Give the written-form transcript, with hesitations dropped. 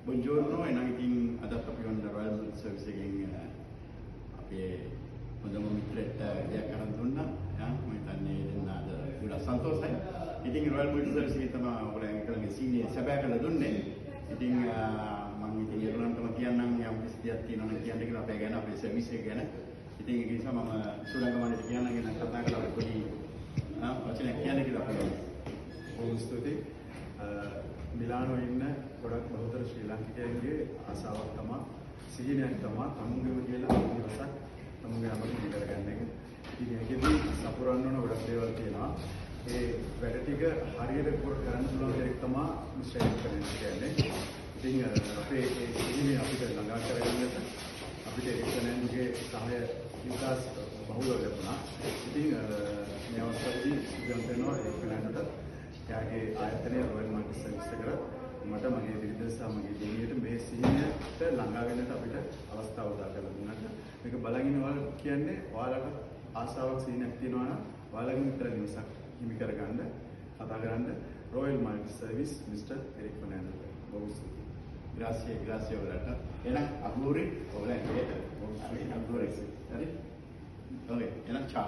Buongiorno, එනම් ඉතින් අදත් අපි වන්න රොයල් සර්විස් එකෙන් අපේ හොඳම මිත්‍රෙක්ට ගියක් අරන් දුන්නා. මම හිතන්නේ දෙන්න අද ගොඩක් සන්තෝෂයි. ඉතින් රොයල් සර්විස් එකේ තමයි ඔයගොල්ලෝ කරන්නේ සීනියර් සැබෑ කරලා දුන්නේ. ඉතින් මම ඉතින් ඒගොල්ලන්ටම කියන්නම් යම් කිසි දෙයක් තියෙනවා නම් කියන්න කියලා අපේ ගැන අපේ සර්විස් එක ගැන. ඉතින් ඒක නිසා මම සුරංගමණයට කියන්න ගැන කතා කරලා පොඩි වචනයක් කියන්න කියලා අපේ බොහොම ස්තුතියි. මිලානෝ ඉන්න ගොඩක් බහුතර ශ්‍රී ලාංකිකයන්ගේ ආසාවක් තමයි සිහිනයක් තමයි තමුන්ගේම කියලා දවසක් තමුන්ගේ නමට ඉදි කරගන්න එක. ඉතින් ඒකෙදී සපුරන්න ඕන ගොඩක් දේවල් තියෙනවා. ඒ වැඩ ටික හරියට කරන්න පුළුවන් දෙයක් තමයි මිස්ටර් කියන්නේ. ඉතින් අපේ ඒ සිහිනය අපිට ළඟා කරගන්නට අපිට එක්කෙනෙකුගේ සහාය විකාශ බහුල ලැබුණා. ඉතින් මේ අවස්ථාවේදී සිද්ධ වෙනවා එක්කෙනෙකුට යාගේ ආයතනය රොයල් මල්ටි සර්විස් එකට මට මගේ බිරිඳ සහ මගේ දෙවියන්ට මේ සිහිනයට ළඟා වෙන්නට අපිට අවස්ථාව උදා කරලා දුන්නාට මේක බලන් ඉන්නවා කියන්නේ ඔයාලට ආසාවක් සිහිනයක් තියෙනවා නම් ඔයාලගෙන් විතර නිවසක් හිමි කරගන්න කතා කරන්න royal multi service mister Eric Fernando බොහොම ස්තුතියි. grazie ඔයාලට. එහෙනම් අහුරේ ඔයාලා හරි. Okay, එහෙනම් ciao.